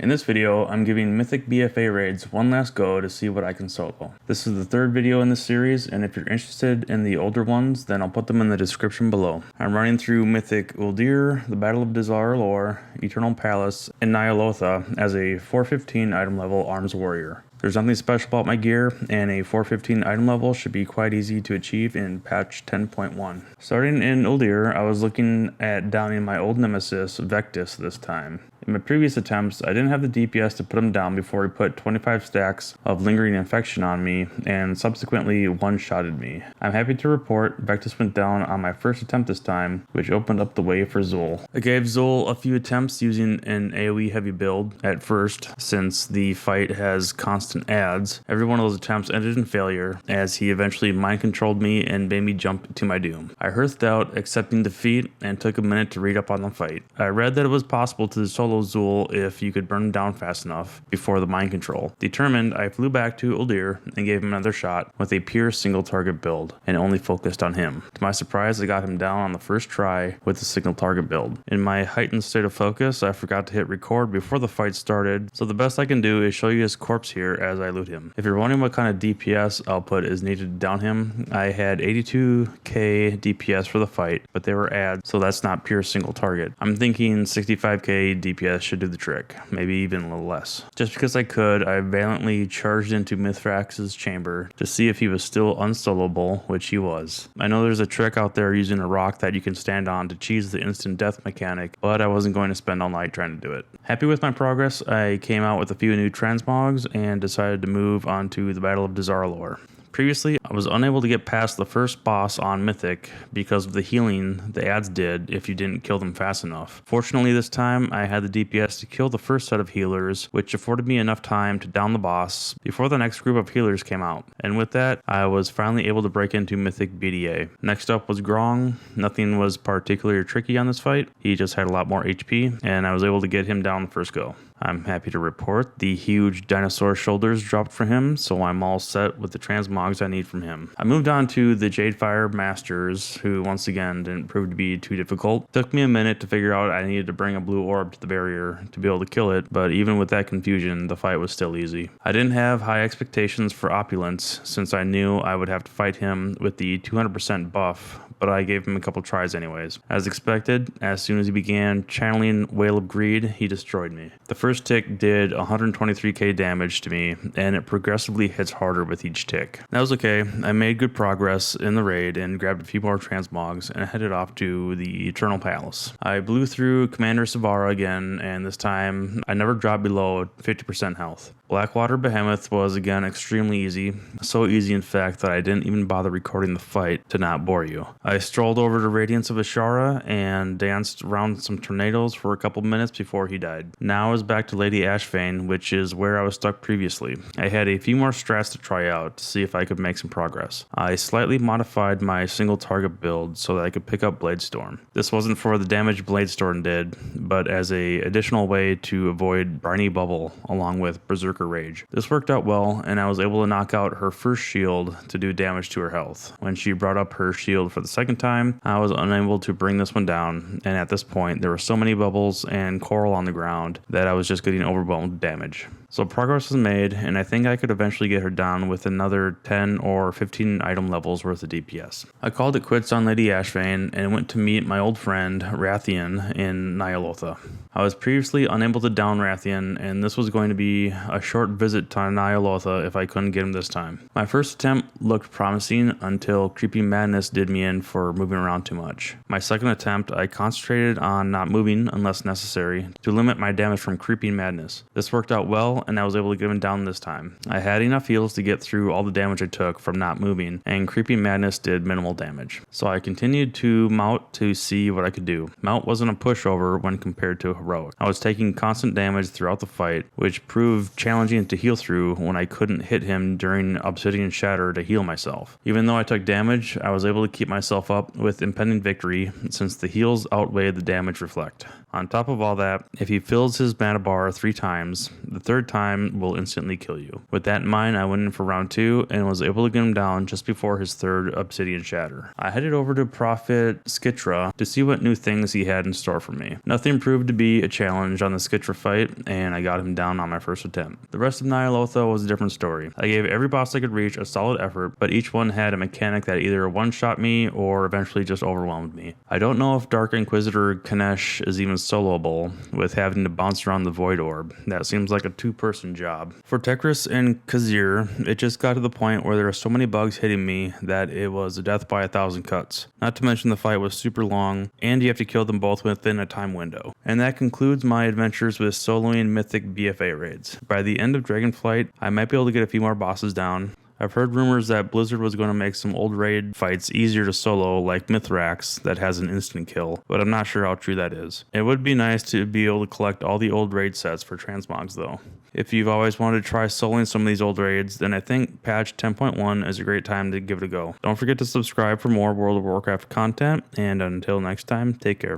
In this video, I'm giving Mythic BFA raids one last go to see what I can solo. This is the third video in this series, and if you're interested in the older ones, then I'll put them in the description below. I'm running through Mythic Uldir, the Battle of Dazar'alor, Eternal Palace, and Ny'alotha as a 415 item level arms warrior. There's nothing special about my gear, and a 415 item level should be quite easy to achieve in patch 10.1. Starting in Uldir, I was looking at downing my old nemesis, Vectis, this time. In my previous attempts, I didn't have the DPS to put him down before he put 25 stacks of lingering infection on me and subsequently one-shotted me. I'm happy to report Vectis went down on my first attempt this time, which opened up the way for Zul. I gave Zul a few attempts using an AoE heavy build at first, since the fight has constant adds. Every one of those attempts ended in failure, as he eventually mind-controlled me and made me jump to my doom. I hearthed out, accepting defeat, and took a minute to read up on the fight. I read that it was possible to solo Zul if you could burn him down fast enough before the mind control. Determined, I flew back to Uldir and gave him another shot with a pure single target build and only focused on him. To my surprise, I got him down on the first try with the single target build. In my heightened state of focus, I forgot to hit record before the fight started, so the best I can do is show you his corpse here as I loot him. If you're wondering what kind of DPS output is needed to down him, I had 82k DPS for the fight, but they were adds, so that's not pure single target. I'm thinking 65k DPS should do the trick, maybe even a little less. Just because I could, I valiantly charged into Mithrax's chamber to see if he was still unsoloable, which he was. I know there's a trick out there using a rock that you can stand on to cheese the instant death mechanic, but I wasn't going to spend all night trying to do it. Happy with my progress, I came out with a few new transmogs and decided to move on to the Battle of Dazar'alor. Previously, I was unable to get past the first boss on Mythic because of the healing the adds did if you didn't kill them fast enough. Fortunately this time, I had the DPS to kill the first set of healers, which afforded me enough time to down the boss before the next group of healers came out. And with that, I was finally able to break into Mythic BDA. Next up was Grong. Nothing was particularly tricky on this fight. He just had a lot more HP, and I was able to get him down the first go. I'm happy to report the huge dinosaur shoulders dropped for him, so I'm all set with the transmogs I need from him. I moved on to the Jadefire Masters, who once again didn't prove to be too difficult. Took me a minute to figure out I needed to bring a blue orb to the barrier to be able to kill it, but even with that confusion, the fight was still easy. I didn't have high expectations for opulence, since I knew I would have to fight him with the 200% buff, but I gave him a couple tries anyways. As expected, as soon as he began channeling Whale of Greed, he destroyed me. The first tick did 123k damage to me, and it progressively hits harder with each tick. That was okay. I made good progress in the raid and grabbed a few more transmogs and headed off to the Eternal Palace. I blew through Commander Savara again, and this time I never dropped below 50% health. Blackwater Behemoth was again extremely easy, so easy in fact that I didn't even bother recording the fight to not bore you. I strolled over to Radiance of Ashara and danced around some tornadoes for a couple minutes before he died. Now I was back to Lady Ashvane, which is where I was stuck previously. I had a few more strats to try out to see if I could make some progress. I slightly modified my single target build so that I could pick up Bladestorm. This wasn't for the damage Bladestorm did, but as a additional way to avoid Briny Bubble along with Berserker Rage. This worked out well, and I was able to knock out her first shield to do damage to her health. When she brought up her shield for the second time, I was unable to bring this one down, and at this point there were so many bubbles and coral on the ground that I was just getting overwhelmed with damage. So progress was made, and I think I could eventually get her down with another 10 or 15 item levels worth of DPS. I called it quits on Lady Ashvane and went to meet my old friend Rathian in Ny'alotha. I was previously unable to down Rathian, and this was going to be a short visit to Ny'alotha if I couldn't get him this time. My first attempt looked promising until Creeping Madness did me in for moving around too much. My second attempt, I concentrated on not moving unless necessary to limit my damage from Creeping Madness. This worked out well, and I was able to get him down this time. I had enough heals to get through all the damage I took from not moving, and Creeping Madness did minimal damage. So I continued to mount to see what I could do. Mount wasn't a pushover when compared to Heroic. I was taking constant damage throughout the fight, which proved challenging challenging to heal through when I couldn't hit him during Obsidian Shatter to heal myself. Even though I took damage, I was able to keep myself up with impending victory since the heals outweighed the damage reflect. On top of all that, if he fills his mana bar 3 times, the 3rd time will instantly kill you. With that in mind, I went in for round 2 and was able to get him down just before his 3rd Obsidian Shatter. I headed over to Prophet Skitra to see what new things he had in store for me. Nothing proved to be a challenge on the Skitra fight, and I got him down on my first attempt. The rest of Ny'alotha was a different story. I gave every boss I could reach a solid effort, but each one had a mechanic that either one-shot me or eventually just overwhelmed me. I don't know if Dark Inquisitor Kanesh is even soloable, with having to bounce around the Void Orb. That seems like a 2-person job. For Tekris and Khazir, it just got to the point where there were so many bugs hitting me that it was a death by 1,000 cuts. Not to mention the fight was super long, and you have to kill them both within a time window. And that concludes my adventures with soloing Mythic BFA raids. By the end of Dragonflight, I might be able to get a few more bosses down. I've heard rumors that Blizzard was going to make some old raid fights easier to solo, like Mithrax that has an instant kill, but I'm not sure how true that is. It would be nice to be able to collect all the old raid sets for transmogs though. If you've always wanted to try soloing some of these old raids, then I think patch 10.1 is a great time to give it a go. Don't forget to subscribe for more World of Warcraft content, and until next time, take care.